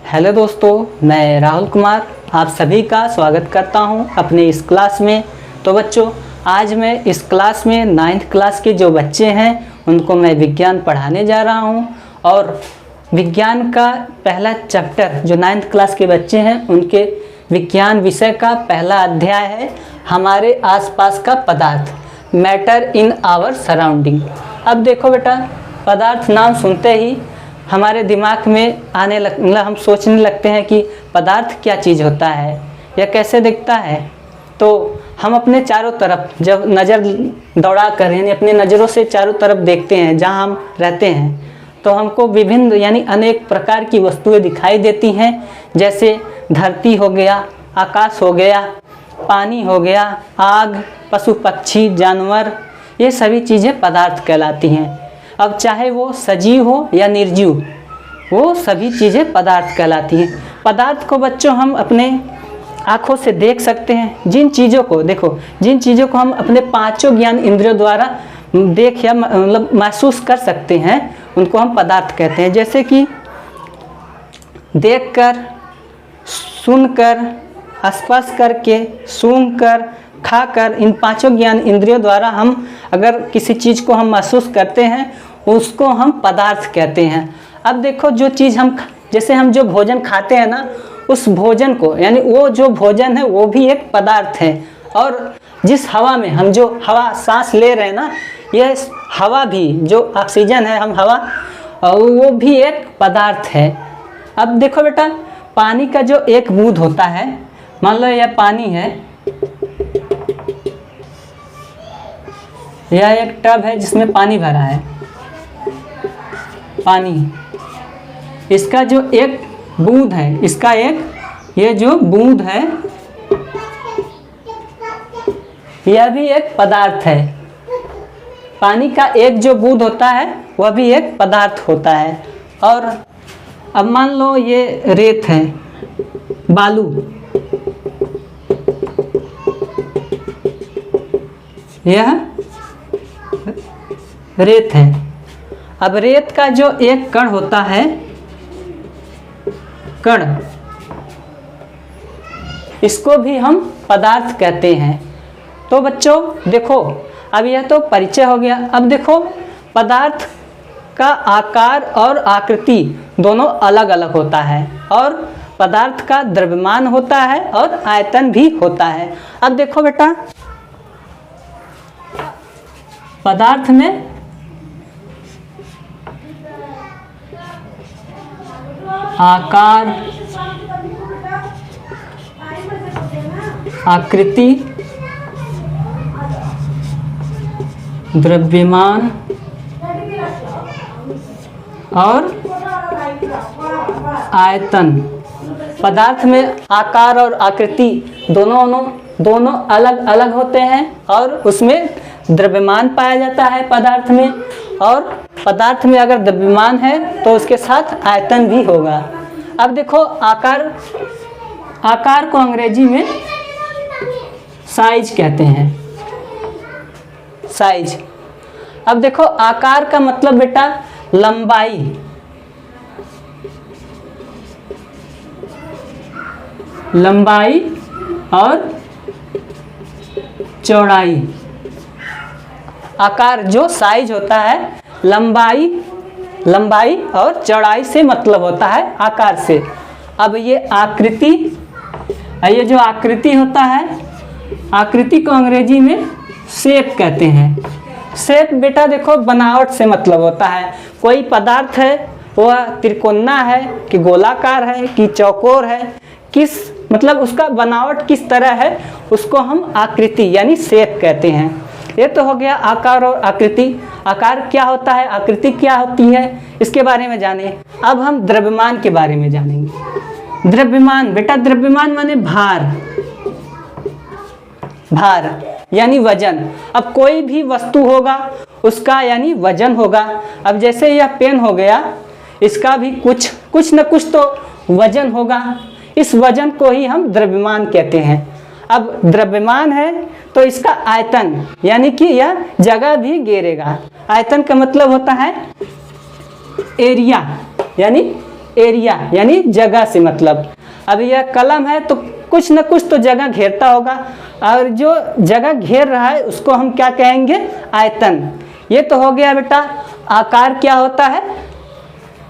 Hello दोस्तों, मैं राहुल कुमार आप सभी का स्वागत करता हूं अपने इस क्लास में। तो बच्चों, आज मैं इस क्लास में 9th क्लास के जो बच्चे हैं उनको मैं विज्ञान पढ़ाने जा रहा हूं। और विज्ञान का पहला चैप्टर जो 9th क्लास के बच्चे हैं उनके विज्ञान विषय का पहला अध्याय है हमारे आसपास का पदार्थ, मैटर इन आवर सराउंडिंग। अब देखो बेटा, पदार्थ नाम सुनते ही हमारे दिमाग में आने मतलब हम सोचने लगते हैं कि पदार्थ क्या चीज़ होता है या कैसे दिखता है। तो हम अपने चारों तरफ जब नज़र दौड़ा कर यानी अपनी नज़रों से चारों तरफ देखते हैं जहाँ हम रहते हैं, तो हमको विभिन्न यानी अनेक प्रकार की वस्तुएं दिखाई देती हैं। जैसे धरती हो गया, आकाश हो गया, पानी हो गया, आग, पशु पक्षी, जानवर, ये सभी चीज़ें पदार्थ कहलाती हैं। अब चाहे वो सजीव हो या निर्जीव, वो सभी चीज़ें पदार्थ कहलाती हैं। पदार्थ को बच्चों हम अपने आँखों से देख सकते हैं। जिन चीज़ों को हम अपने पांचों ज्ञान इंद्रियों द्वारा देख या मतलब महसूस कर सकते हैं, उनको हम पदार्थ कहते हैं। जैसे कि देखकर, सुनकर, स्पर्श करके, सूंघकर, खाकर, इन पांचों ज्ञान इंद्रियों द्वारा हम अगर किसी चीज़ को हम महसूस करते हैं उसको हम पदार्थ कहते हैं। अब देखो, जो चीज़ जैसे हम जो भोजन खाते हैं ना, उस भोजन को यानी वो जो भोजन है वो भी एक पदार्थ है। और जिस हवा में हम जो हवा सांस ले रहे हैं ना, यह हवा भी जो ऑक्सीजन है, हम हवा, वो भी एक पदार्थ है। अब देखो बेटा, पानी का जो एक बूंद होता है, मान लो यह पानी है, यह एक टब है जिसमें पानी भरा है, पानी, इसका जो एक बूंद है, इसका एक ये जो बूंद है यह भी एक पदार्थ है। पानी का एक जो बूंद होता है वह भी एक पदार्थ होता है। और अब मान लो ये रेत है, बालू, यह रेत है। अब रेत का जो एक कण होता है, कण, इसको भी हम पदार्थ कहते हैं। तो बच्चों देखो, अब यह तो परिचय हो गया। अब देखो, पदार्थ का आकार और आकृति दोनों अलग अलग होता है, और पदार्थ का द्रव्यमान होता है और आयतन भी होता है। अब देखो बेटा, पदार्थ में आकार, आकृति, द्रव्यमान और आयतन। पदार्थ में आकार और आकृति दोनों अलग अलग होते हैं, और उसमें द्रव्यमान पाया जाता है पदार्थ में, और पदार्थ में अगर द्रव्यमान है तो उसके साथ आयतन भी होगा। अब देखो, आकार को अंग्रेजी में साइज कहते हैं, साइज। अब देखो, आकार का मतलब बेटा लंबाई, लंबाई और चौड़ाई। आकार जो साइज होता है, लंबाई और चौड़ाई से मतलब होता है आकार से। अब ये आकृति, ये जो आकृति होता है, आकृति को अंग्रेजी में शेप कहते हैं। शेप बेटा देखो, बनावट से मतलब होता है। कोई पदार्थ है वह त्रिकोणा है कि गोलाकार है कि चौकोर है, किस मतलब उसका बनावट किस तरह है, उसको हम आकृति यानी शेप कहते हैं। ये तो हो गया आकार और आकृति। आकार क्या होता है, आकृति क्या होती है, इसके बारे में जाने। अब हम द्रव्यमान के बारे में जानेंगे। द्रव्यमान बेटा, द्रव्यमान माने भार, भार यानी वजन। अब कोई भी वस्तु होगा उसका यानी वजन होगा। अब जैसे यह पेन हो गया, इसका भी कुछ न कुछ तो वजन होगा। इस वजन को ही हम द्रव्यमान कहते हैं। अब द्रव्यमान है तो इसका आयतन यानी कि यह जगह भी घेरेगा। आयतन का मतलब होता है एरिया, यानी एरिया यानी जगह से मतलब। अब यह कलम है तो कुछ न कुछ तो जगह घेरता होगा, और जो जगह घेर रहा है उसको हम क्या कहेंगे? आयतन। ये तो हो गया बेटा आकार क्या होता है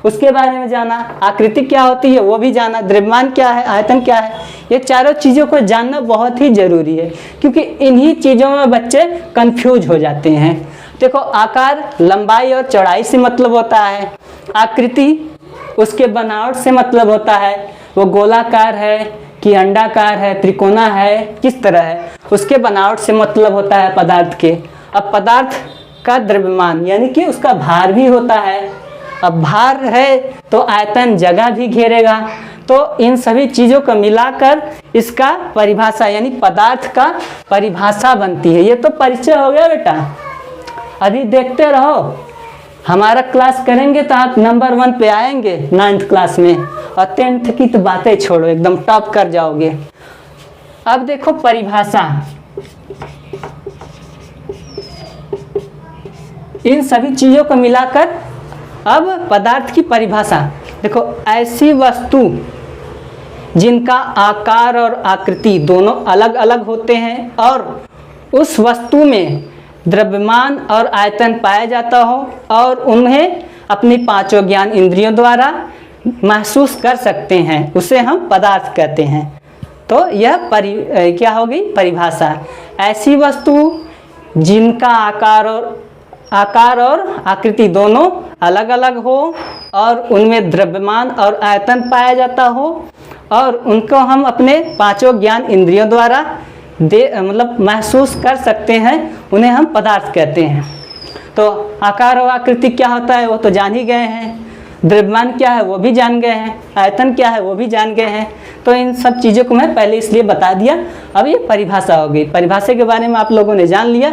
उसके बारे में जाना, आकृति क्या होती है वो भी जाना, द्रव्यमान क्या है, आयतन क्या है। ये चारों चीज़ों को जानना बहुत ही ज़रूरी है, क्योंकि इन्हीं चीज़ों में बच्चे कंफ्यूज हो जाते हैं। देखो आकार लंबाई और चौड़ाई से मतलब होता है, आकृति उसके बनावट से मतलब होता है, वो गोलाकार है कि अंडाकार है, त्रिकोणा है, किस तरह है, उसके बनावट से मतलब होता है पदार्थ के। अब पदार्थ का द्रव्यमान यानी कि उसका भार भी होता है। अब भार है तो आयतन जगह भी घेरेगा, तो इन सभी चीज़ों को मिलाकर इसका परिभाषा यानी पदार्थ का परिभाषा बनती है। ये तो परिचय हो गया बेटा। अभी देखते रहो, हमारा क्लास करेंगे तो आप नंबर 1 पे आएंगे 9th क्लास में, और 10th की तो बातें छोड़ो, एकदम टॉप कर जाओगे। अब देखो परिभाषा, इन सभी चीज़ों को मिलाकर अब पदार्थ की परिभाषा। देखो ऐसी वस्तु जिनका आकार और आकृति दोनों अलग अलग होते हैं और उस वस्तु में द्रव्यमान और आयतन पाया जाता हो और उन्हें अपनी पांचों ज्ञान इंद्रियों द्वारा महसूस कर सकते हैं, उसे हम पदार्थ कहते हैं। तो यह क्या होगी? परिभाषा। ऐसी वस्तु जिनका आकार और आकृति दोनों अलग अलग हो और उनमें द्रव्यमान और आयतन पाया जाता हो और उनको हम अपने पांचों ज्ञान इंद्रियों द्वारा मतलब महसूस कर सकते हैं, उन्हें हम पदार्थ कहते हैं। तो आकार और आकृति क्या होता है वो तो जान ही गए हैं, द्रव्यमान क्या है वो भी जान गए हैं, आयतन क्या है वो भी जान गए हैं। तो इन सब चीज़ों को मैं पहले इसलिए बता दिया। अब ये परिभाषा हो गई, परिभाषा के बारे में आप लोगों ने जान लिया।